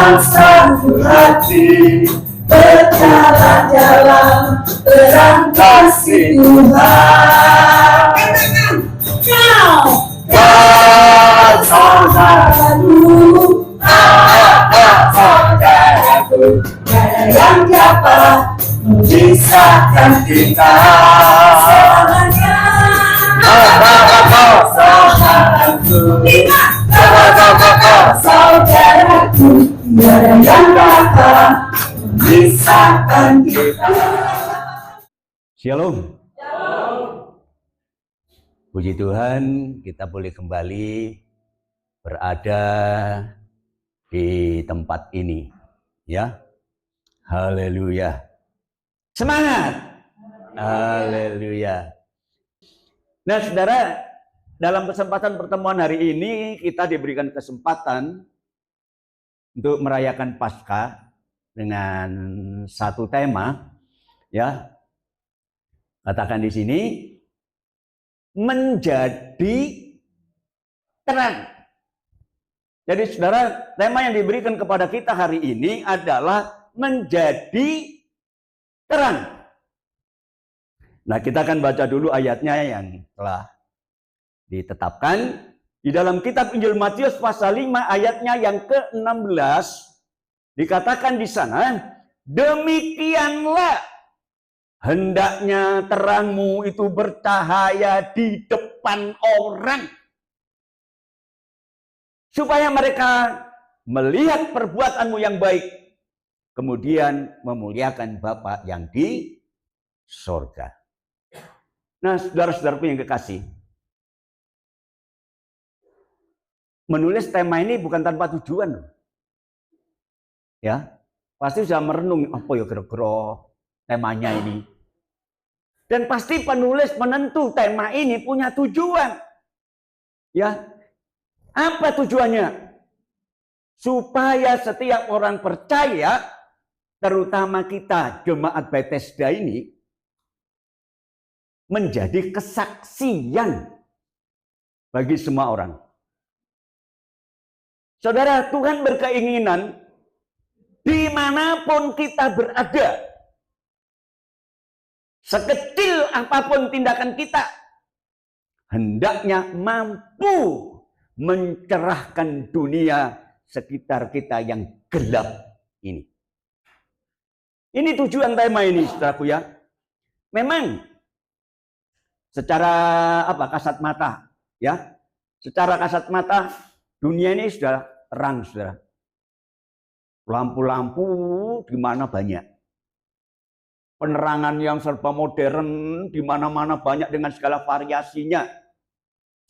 Dengan satu hati berjalan dalam terang kasih Tuhan. Kau saudaraku, saudaraku, tiada yang dapat memisahkan kita. Selamanya, saudaraku, saudaraku, tiada yang dapat memisahkan kita. Shalom. Puji Tuhan, kita boleh kembali berada di tempat ini, ya. Haleluya. Semangat. Haleluya. Nah, saudara, dalam kesempatan pertemuan hari ini kita diberikan kesempatan untuk merayakan Paskah dengan satu tema, ya. Katakan di sini, menjadi terang. Jadi saudara, tema yang diberikan kepada kita hari ini adalah menjadi terang. Nah, kita akan baca dulu ayatnya yang telah ditetapkan di dalam kitab Injil Matius pasal 5 ayatnya yang ke-16. Dikatakan di sana, demikianlah hendaknya terangmu itu bercahaya di depan orang, supaya mereka melihat perbuatanmu yang baik, kemudian memuliakan Bapa yang di sorga. Nah, saudara-saudaraku yang kekasih, menulis tema ini bukan tanpa tujuan, ya. Pasti sudah merenung, apa ya kira-kira temanya ini. Dan pasti penulis penentu tema ini punya tujuan. Ya. Apa tujuannya? Supaya setiap orang percaya, terutama kita jemaat Bethesda ini, menjadi kesaksian bagi semua orang. Saudara, Tuhan berkeinginan dimanapun kita berada, sekecil apapun tindakan kita, hendaknya mampu mencerahkan dunia sekitar kita yang gelap ini. Ini tujuan tema ini, saudaraku ya. Memang secara kasat mata, ya. Secara kasat mata dunia ini sudah terang, saudara. Lampu-lampu di mana banyak. Penerangan yang serba modern, di mana-mana banyak dengan segala variasinya.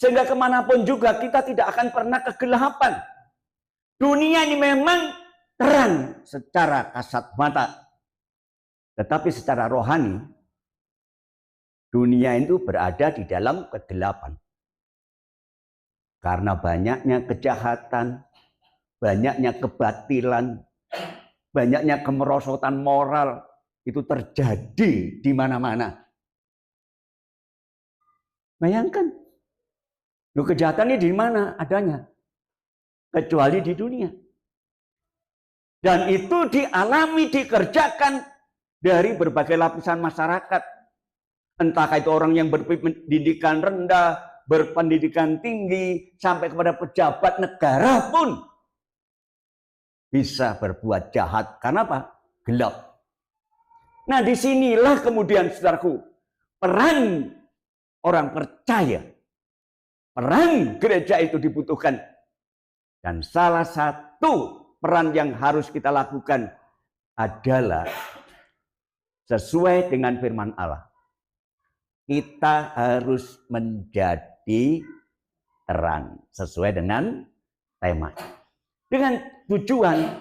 Sehingga kemanapun juga kita tidak akan pernah kegelapan. Dunia ini memang terang secara kasat mata. Tetapi secara rohani, dunia itu berada di dalam kegelapan. Karena banyaknya kejahatan, banyaknya kebatilan, banyaknya kemerosotan moral, itu terjadi di mana-mana. Bayangkan, kejahatan ini di mana adanya? Kecuali di dunia. Dan itu dialami, dikerjakan dari berbagai lapisan masyarakat. Entah itu orang yang berpendidikan rendah, berpendidikan tinggi, sampai kepada pejabat negara pun bisa berbuat jahat. Karena apa? Gelap. Nah, disinilah kemudian, saudaraku, peran orang percaya, peran gereja itu dibutuhkan. Dan salah satu peran yang harus kita lakukan adalah sesuai dengan firman Allah. Kita harus menjadi terang sesuai dengan tema. Dengan tujuan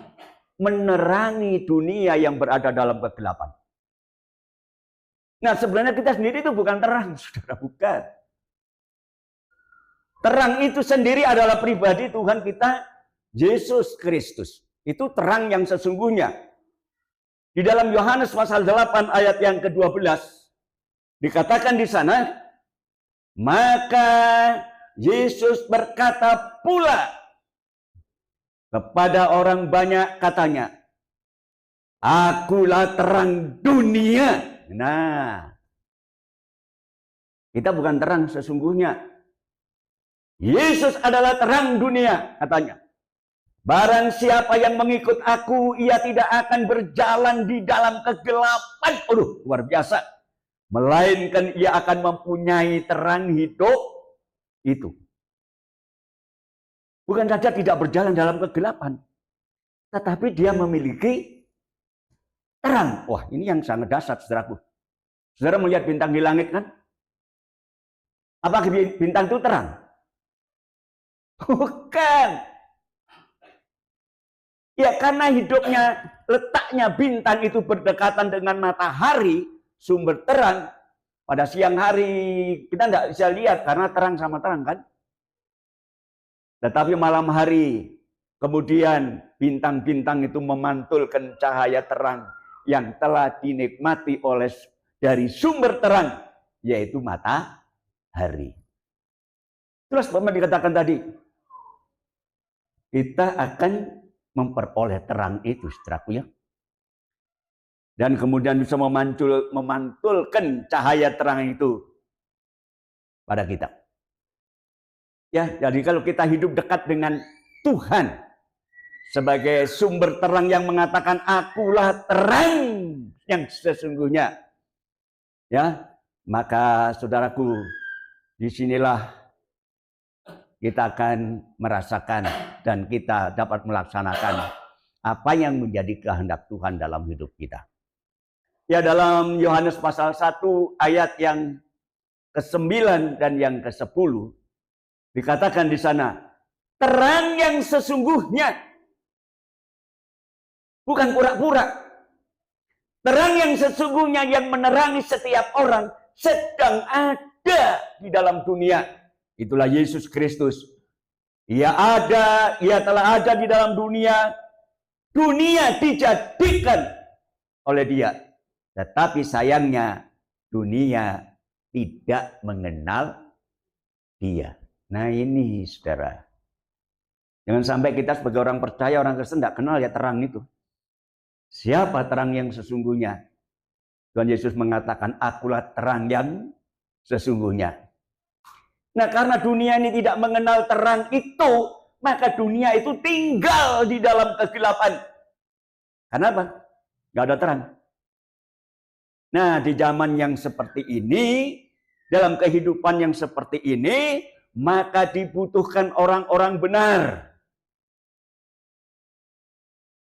menerangi dunia yang berada dalam kegelapan. Nah, sebenarnya kita sendiri itu bukan terang, saudara, bukan. Terang itu sendiri adalah pribadi Tuhan kita, Yesus Kristus. Itu terang yang sesungguhnya. Di dalam Yohanes pasal 8 ayat yang ke-12, dikatakan di sana, maka Yesus berkata pula, Kepada orang banyak katanya, akulah terang dunia. Nah, kita bukan terang sesungguhnya. Yesus adalah terang dunia, katanya. Barang siapa yang mengikut aku, ia tidak akan berjalan di dalam kegelapan. Aduh, luar biasa. Melainkan ia akan mempunyai terang hidup itu. Bukan saja tidak berjalan dalam kegelapan, tetapi dia memiliki terang. Wah, ini yang sangat dahsyat, saudaraku. Saudara melihat bintang di langit kan? Apakah bintang itu terang? Bukan. Ya, karena hidupnya, letaknya bintang itu berdekatan dengan matahari, sumber terang. Pada siang hari kita tidak bisa lihat karena terang sama terang kan? Tetapi malam hari, kemudian bintang-bintang itu memantulkan cahaya terang yang telah dinikmati oleh dari sumber terang, yaitu matahari. Terus apa dikatakan tadi? Kita akan memperoleh terang itu, saudaraku ya. Dan kemudian bisa memantulkan cahaya terang itu pada kita. Ya, jadi kalau kita hidup dekat dengan Tuhan sebagai sumber terang yang mengatakan akulah terang yang sesungguhnya, ya, maka saudaraku, disinilah kita akan merasakan dan kita dapat melaksanakan apa yang menjadi kehendak Tuhan dalam hidup kita. Ya, dalam Yohanes pasal 1 ayat yang ke-9 dan yang ke-10 dikatakan di sana, terang yang sesungguhnya, bukan pura-pura. Terang yang sesungguhnya yang menerangi setiap orang sedang ada di dalam dunia. Itulah Yesus Kristus. Ia telah ada di dalam dunia. Dunia dijadikan oleh dia. Tetapi sayangnya dunia tidak mengenal dia. Nah ini saudara. Jangan sampai kita sebagai orang percaya, orang Kristen tidak kenal ya terang itu. Siapa terang yang sesungguhnya? Tuhan Yesus mengatakan, akulah terang yang sesungguhnya. Nah karena dunia ini tidak mengenal terang itu, maka dunia itu tinggal di dalam kegelapan. Kenapa? Gak ada terang. Nah di zaman yang seperti ini, dalam kehidupan yang seperti ini, maka dibutuhkan orang-orang benar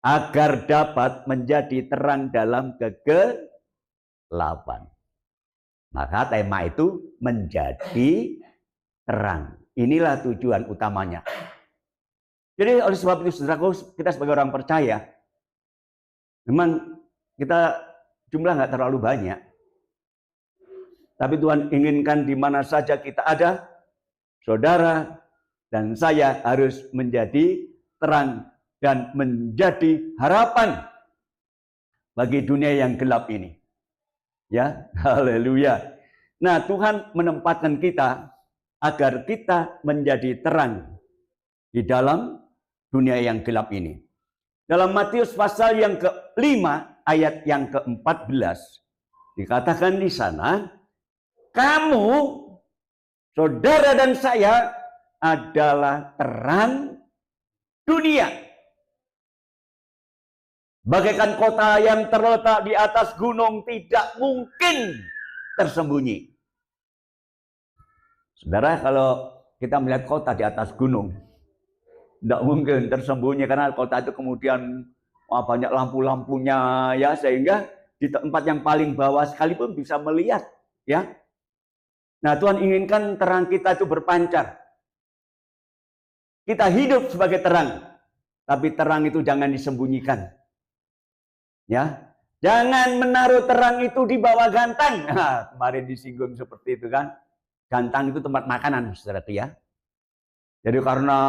agar dapat menjadi terang dalam kegelapan. Maka tema itu menjadi terang. Inilah tujuan utamanya. Jadi oleh sebab itu saudaraku, kita sebagai orang percaya, memang kita jumlah nggak terlalu banyak. Tapi Tuhan inginkan di mana saja kita ada, saudara dan saya harus menjadi terang dan menjadi harapan bagi dunia yang gelap ini. Ya, haleluya. Nah, Tuhan menempatkan kita agar kita menjadi terang di dalam dunia yang gelap ini. Dalam Matius pasal yang ke-5 ayat yang ke-14 dikatakan di sana, kamu, saudara dan saya adalah terang dunia. Bagaikan kota yang terletak di atas gunung tidak mungkin tersembunyi. Saudara, kalau kita melihat kota di atas gunung, tidak mungkin tersembunyi karena kota itu kemudian banyak lampu-lampunya ya, sehingga di tempat yang paling bawah sekalipun bisa melihat ya. Nah, Tuhan inginkan terang kita itu berpancar. Kita hidup sebagai terang, tapi terang itu jangan disembunyikan. Ya, jangan menaruh terang itu di bawah gantang. Nah, kemarin disinggung seperti itu kan. Gantang itu tempat makanan, saudara ya. Jadi karena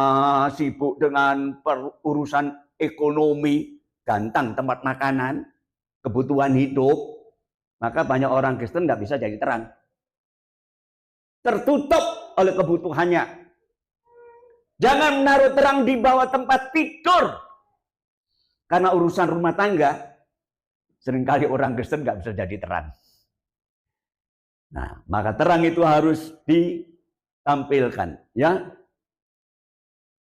sibuk dengan urusan ekonomi, gantang tempat makanan, kebutuhan hidup, maka banyak orang Kristen tidak bisa jadi terang. Tertutup oleh kebutuhannya. Jangan menaruh terang di bawah tempat tidur. Karena urusan rumah tangga, seringkali orang Kristen nggak bisa jadi terang. Nah, maka terang itu harus ditampilkan, ya.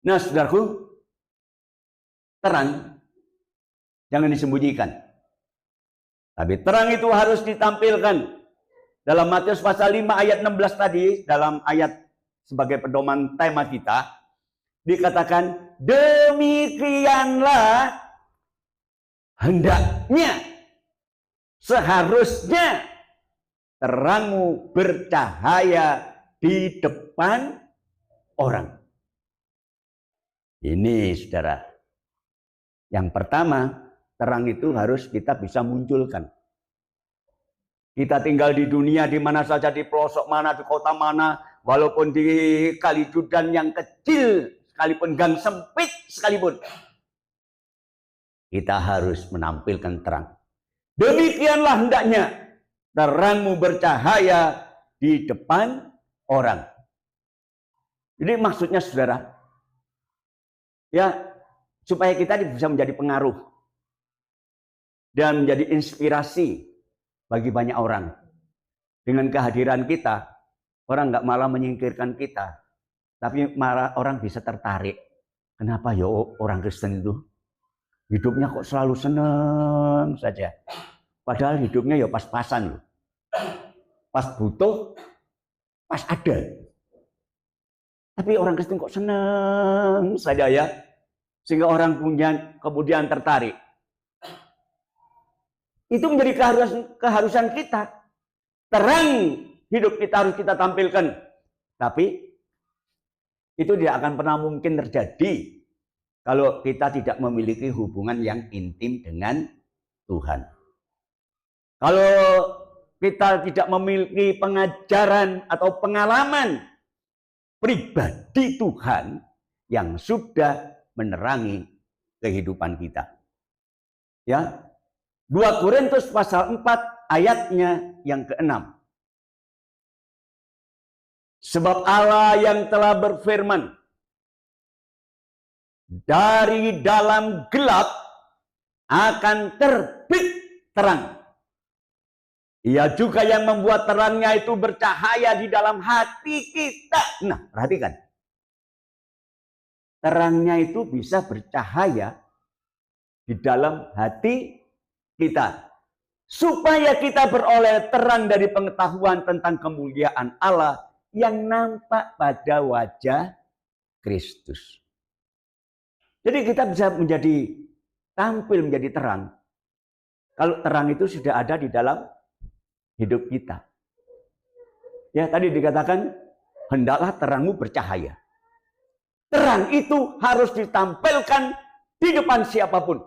Nah, saudaraku, terang jangan disembunyikan. Tapi terang itu harus ditampilkan. Dalam Matius pasal 5 ayat 16 tadi, dalam ayat sebagai pedoman tema kita, dikatakan, demikianlah hendaknya, seharusnya terangmu bercahaya di depan orang. Ini saudara. Yang pertama, terang itu harus kita bisa munculkan. Kita tinggal di dunia di mana saja, di pelosok mana, di kota mana, walaupun di kali Judan yang kecil, sekalipun gang sempit sekalipun, kita harus menampilkan terang. Demikianlah hendaknya terangmu bercahaya di depan orang. Jadi maksudnya saudara, ya, supaya kita bisa menjadi pengaruh dan menjadi inspirasi bagi banyak orang. Dengan kehadiran kita, orang nggak malah menyingkirkan kita, tapi malah orang bisa tertarik. Kenapa ya orang Kristen itu hidupnya kok selalu senang saja? Padahal hidupnya ya pas-pasan loh. Pas butuh, pas ada. Tapi orang Kristen kok senang saja ya? Sehingga orang kemudian tertarik. Itu menjadi keharusan kita. Terang hidup kita harus kita tampilkan. Tapi itu tidak akan pernah mungkin terjadi kalau kita tidak memiliki hubungan yang intim dengan Tuhan. Kalau kita tidak memiliki pengajaran atau pengalaman pribadi Tuhan yang sudah menerangi kehidupan kita. Ya. 2 Korintus pasal 4 ayatnya yang ke-6. Sebab Allah yang telah berfirman, dari dalam gelap akan terbit terang. Ia juga yang membuat terangnya itu bercahaya di dalam hati kita. Nah, perhatikan. Terangnya itu bisa bercahaya di dalam hati kita. Supaya kita beroleh terang dari pengetahuan tentang kemuliaan Allah yang nampak pada wajah Kristus. Jadi kita bisa tampil menjadi terang. Kalau terang itu sudah ada di dalam hidup kita. Ya, tadi dikatakan, hendaklah terangmu bercahaya. Terang itu harus ditampilkan di depan siapapun.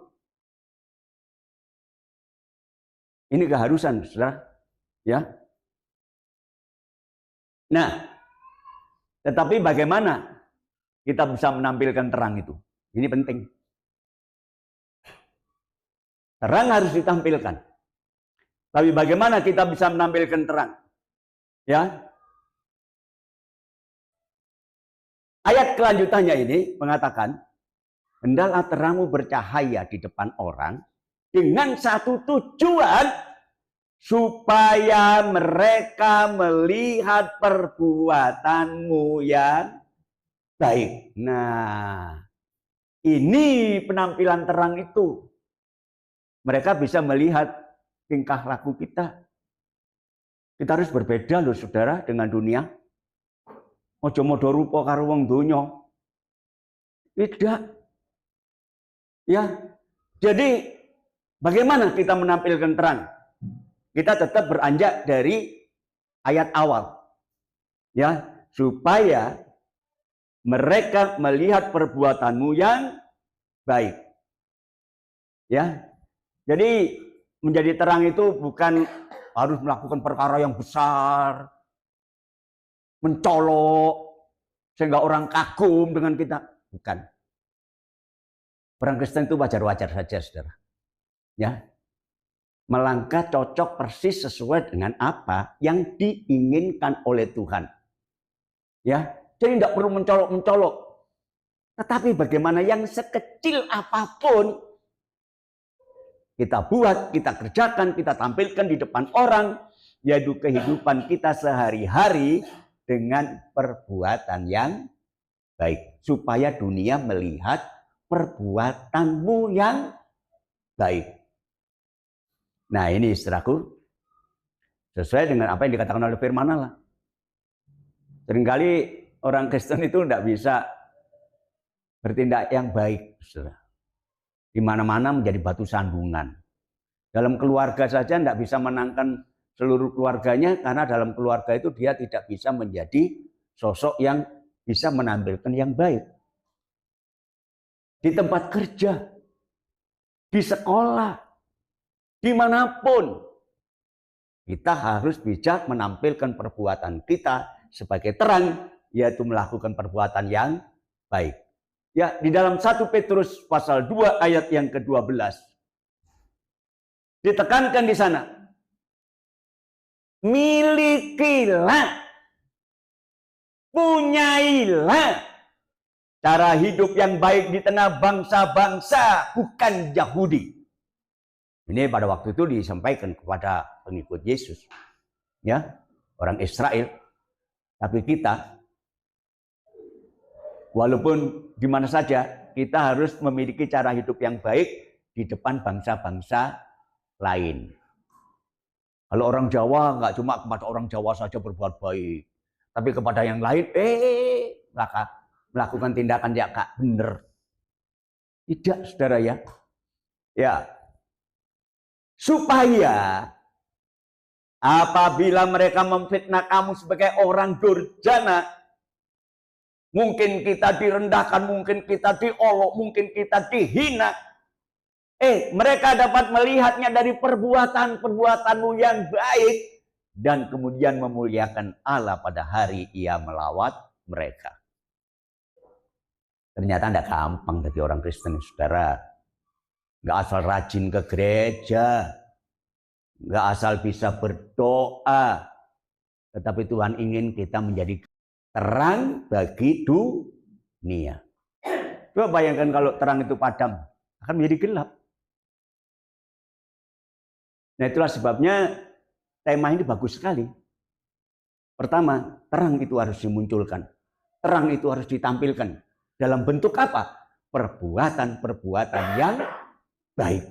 Ini keharusan, saudara. Ya. Nah, tetapi bagaimana kita bisa menampilkan terang itu? Ini penting. Terang harus ditampilkan. Tapi bagaimana kita bisa menampilkan terang? Ya. Ayat kelanjutannya ini mengatakan, hendaklah terangmu bercahaya di depan orang dengan satu tujuan, supaya mereka melihat perbuatanmu yang baik. Nah, ini penampilan terang itu. Mereka bisa melihat tingkah laku kita. Kita harus berbeda loh saudara dengan dunia. Ojo modo rupa karo wong donya. Tidak. Ya. Jadi bagaimana kita menampilkan terang? Kita tetap beranjak dari ayat awal. Ya, supaya mereka melihat perbuatanmu yang baik. Ya. Jadi menjadi terang itu bukan harus melakukan perkara yang besar, mencolok sehingga orang kagum dengan kita. Bukan. Orang Kristen itu wajar-wajar saja, saudara. Ya, melangkah cocok persis sesuai dengan apa yang diinginkan oleh Tuhan. Ya, jadi tidak perlu mencolok-mencolok. Tetapi bagaimana yang sekecil apapun kita buat, kita kerjakan, kita tampilkan di depan orang, yaitu kehidupan kita sehari-hari dengan perbuatan yang baik. Supaya dunia melihat perbuatanmu yang baik. Nah ini saudaraku, sesuai dengan apa yang dikatakan oleh firman Allah. Seringkali orang Kristen itu tidak bisa bertindak yang baik, saudara. Di mana-mana menjadi batu sandungan. Dalam keluarga saja tidak bisa menangkan seluruh keluarganya, karena dalam keluarga itu dia tidak bisa menjadi sosok yang bisa menampilkan yang baik. Di tempat kerja, di sekolah, dimanapun, kita harus bijak menampilkan perbuatan kita sebagai terang, yaitu melakukan perbuatan yang baik. Ya, di dalam 1 Petrus pasal 2 ayat yang ke-12 ditekankan di sana, milikilah, punyailah cara hidup yang baik di tengah bangsa-bangsa bukan Yahudi. Ini pada waktu itu disampaikan kepada pengikut Yesus, ya, orang Israel. Tapi kita, walaupun di mana saja, kita harus memiliki cara hidup yang baik di depan bangsa-bangsa lain. Kalau orang Jawa, nggak cuma kepada orang Jawa saja berbuat baik, tapi kepada yang lain, melakukan tindakan yang gak benar. Tidak, saudara ya. Ya, supaya apabila mereka memfitnah kamu sebagai orang durjana, mungkin kita direndahkan, mungkin kita diolok, mungkin kita dihina. Mereka dapat melihatnya dari perbuatan-perbuatanmu yang baik, dan kemudian memuliakan Allah pada hari Ia melawat mereka. Ternyata tidak gampang bagi orang Kristen, saudara. Nggak asal rajin ke gereja, nggak asal bisa berdoa, tetapi Tuhan ingin kita menjadi terang bagi dunia. Coba bayangkan kalau terang itu padam, akan menjadi gelap. Nah itulah sebabnya tema ini bagus sekali. Pertama, terang itu harus dimunculkan. Terang itu harus ditampilkan. Dalam bentuk apa? Perbuatan-perbuatan yang baik.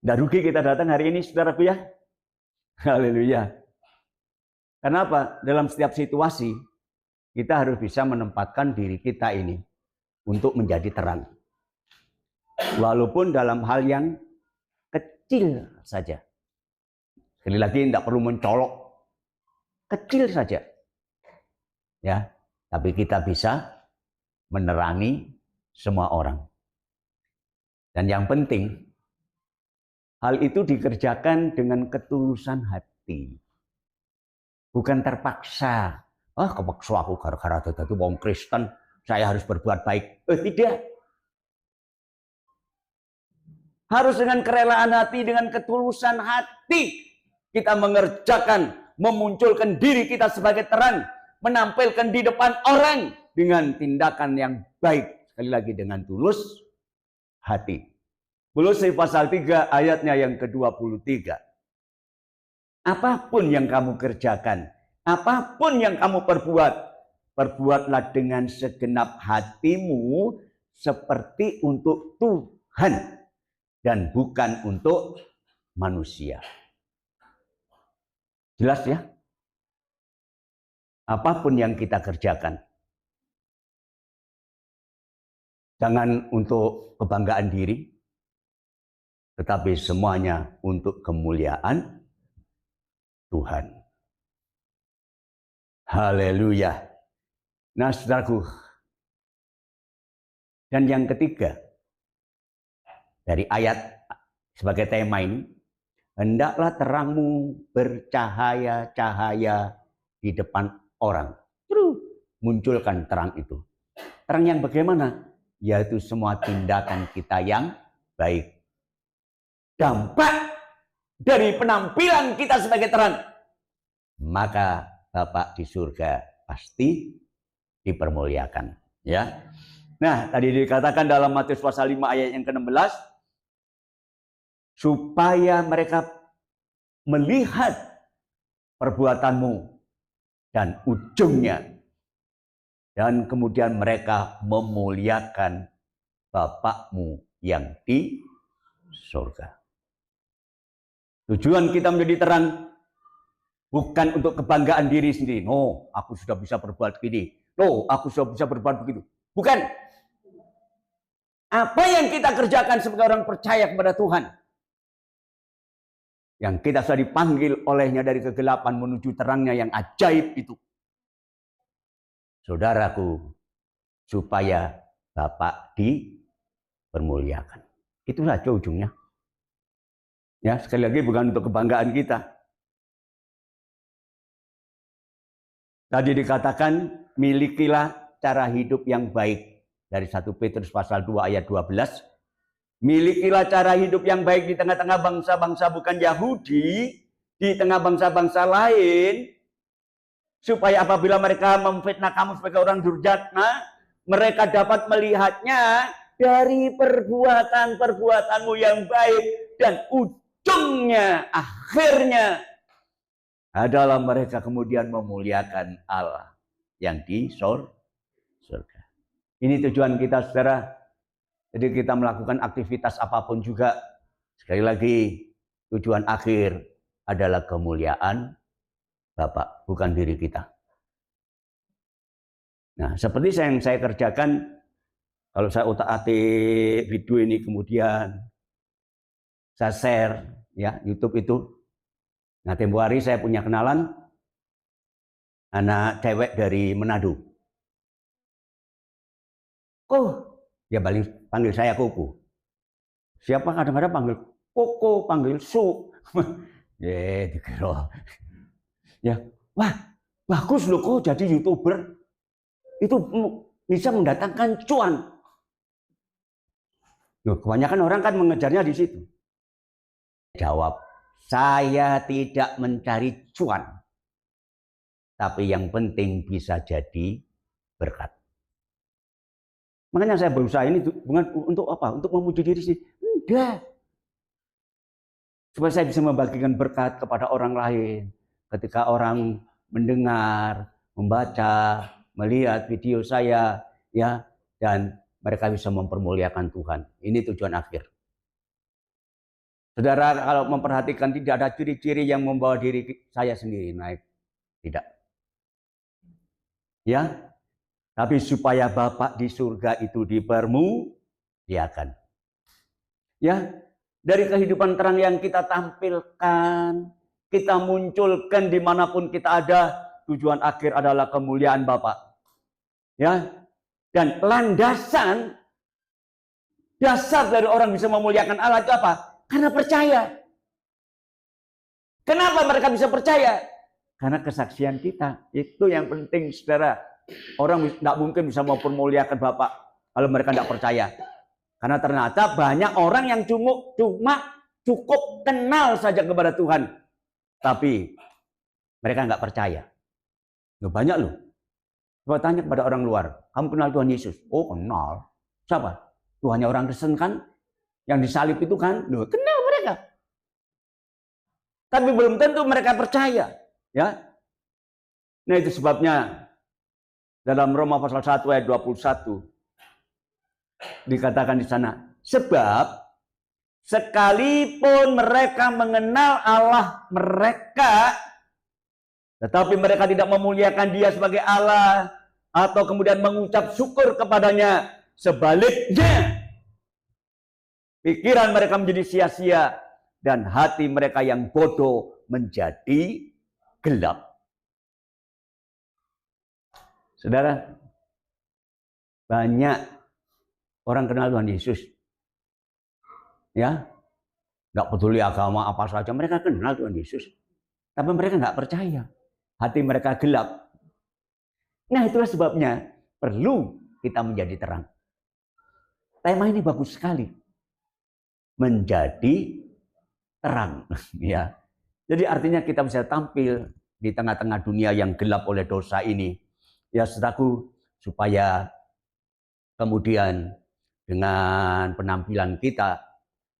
Tidak rugi kita datang hari ini, saudaraku ya. Haleluya. Kenapa? Dalam setiap situasi, kita harus bisa menempatkan diri kita ini untuk menjadi terang. Walaupun dalam hal yang kecil saja. Sekali lagi tidak perlu mencolok. Kecil saja. Ya, tapi kita bisa menerangi semua orang. Dan yang penting, hal itu dikerjakan dengan ketulusan hati. Bukan terpaksa. Kepaksa aku gara-gara dadi wong Kristen, saya harus berbuat baik. Tidak. Harus dengan kerelaan hati, dengan ketulusan hati. Kita mengerjakan, memunculkan diri kita sebagai terang. Menampilkan di depan orang dengan tindakan yang baik. Sekali lagi dengan tulus hati. Kolose pasal 3 ayatnya yang ke-23. Apapun yang kamu kerjakan, apapun yang kamu perbuat, perbuatlah dengan segenap hatimu seperti untuk Tuhan dan bukan untuk manusia. Jelas ya? Apapun yang kita kerjakan, jangan untuk kebanggaan diri, tetapi semuanya untuk kemuliaan Tuhan. Haleluya. Nah, saudaraku. Dan yang ketiga, dari ayat sebagai tema ini, hendaklah terangmu bercahaya-cahaya di depan orang. Munculkan terang itu. Terang yang bagaimana? Yaitu semua tindakan kita yang baik. Dampak dari penampilan kita sebagai terang, maka Bapak di surga pasti dipermuliakan. Ya. Nah, tadi dikatakan dalam Matius pasal 5 ayat yang ke-16, supaya mereka melihat perbuatanmu dan ujungnya, dan kemudian mereka memuliakan Bapakmu yang di surga. Tujuan kita menjadi terang bukan untuk kebanggaan diri sendiri. No, aku sudah bisa berbuat gini. No, aku sudah bisa berbuat begitu. Bukan. Apa yang kita kerjakan sebagai orang percaya kepada Tuhan, yang kita sudah dipanggil olehnya dari kegelapan menuju terangnya yang ajaib itu, saudaraku, supaya Bapak dipermuliakan. Itu saja ujungnya. Ya, sekali lagi bukan untuk kebanggaan kita. Tadi dikatakan, milikilah cara hidup yang baik. Dari 1 Petrus pasal 2 ayat 12. Milikilah cara hidup yang baik di tengah-tengah bangsa-bangsa bukan Yahudi, di tengah bangsa-bangsa lain, supaya apabila mereka memfitnah kamu sebagai orang durjana, mereka dapat melihatnya dari perbuatan-perbuatanmu yang baik, dan ujungnya, akhirnya adalah mereka kemudian memuliakan Allah yang di surga. Ini tujuan kita, saudara. Jadi kita melakukan aktivitas apapun juga, sekali lagi, tujuan akhir adalah kemuliaan Bapak, bukan diri kita. Nah, seperti yang saya kerjakan, kalau saya otak-atik video ini kemudian saya share, ya, YouTube itu. Nah, tempo hari saya punya kenalan anak cewek dari Manado. Oh, dia panggil saya Koko. Siapa kadang-kadang panggil Koko, panggil Su. Dikira. Ya, wah, bagus loh kok jadi YouTuber. Itu bisa mendatangkan cuan. Loh, kebanyakan orang kan mengejarnya di situ. Jawab, saya tidak mencari cuan. Tapi yang penting bisa jadi berkat. Makanya saya berusaha ini bukan untuk apa? Untuk memuji diri sendiri. Enggak. Supaya saya bisa membagikan berkat kepada orang lain. Ketika orang mendengar, membaca, melihat video saya, ya, dan mereka bisa mempermuliakan Tuhan. Ini tujuan akhir. Saudara, kalau memperhatikan, tidak ada ciri-ciri yang membawa diri saya sendiri naik. Tidak. Ya, tapi supaya Bapak di surga itu dipermuliakan. Ya, dari kehidupan terang yang kita tampilkan, kita munculkan dimanapun kita ada, tujuan akhir adalah kemuliaan Bapak. Ya, dan landasan, dasar dari orang bisa memuliakan Allah itu apa? Karena percaya. Kenapa mereka bisa percaya? Karena kesaksian kita. Itu yang penting, saudara. Orang tidak mungkin bisa mempermuliakan Bapak kalau mereka tidak percaya. Karena ternyata banyak orang yang cuma cukup kenal saja kepada Tuhan. Tapi mereka nggak percaya. Loh, banyak loh. Coba tanya kepada orang luar, kamu kenal Tuhan Yesus? Oh, kenal. Siapa? Tuhannya orang Kristen kan? Yang disalib itu kan? Loh, kenal mereka. Tapi belum tentu mereka percaya. Ya. Nah, itu sebabnya dalam Roma pasal 1 ayat 21 dikatakan di sana, sebab sekalipun mereka mengenal Allah mereka, tetapi mereka tidak memuliakan Dia sebagai Allah atau kemudian mengucap syukur kepadanya, sebaliknya pikiran mereka menjadi sia-sia dan hati mereka yang bodoh menjadi gelap. Saudara, banyak orang kenal Tuhan Yesus. Ya, nggak peduli agama apa saja, mereka kenal Tuhan Yesus. Tapi mereka nggak percaya. Hati mereka gelap. Nah, itulah sebabnya perlu kita menjadi terang. Tema ini bagus sekali. Menjadi terang. Ya. Jadi artinya kita bisa tampil di tengah-tengah dunia yang gelap oleh dosa ini. Ya, saudaraku, supaya kemudian dengan penampilan kita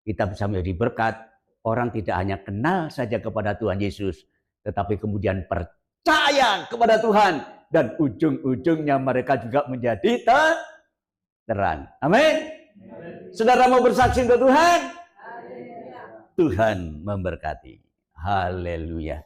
bisa menjadi berkat. Orang tidak hanya kenal saja kepada Tuhan Yesus, tetapi kemudian percaya kepada Tuhan, dan ujung-ujungnya mereka juga menjadi terang. Amin. Saudara mau bersaksi untuk Tuhan? Tuhan memberkati. Haleluya.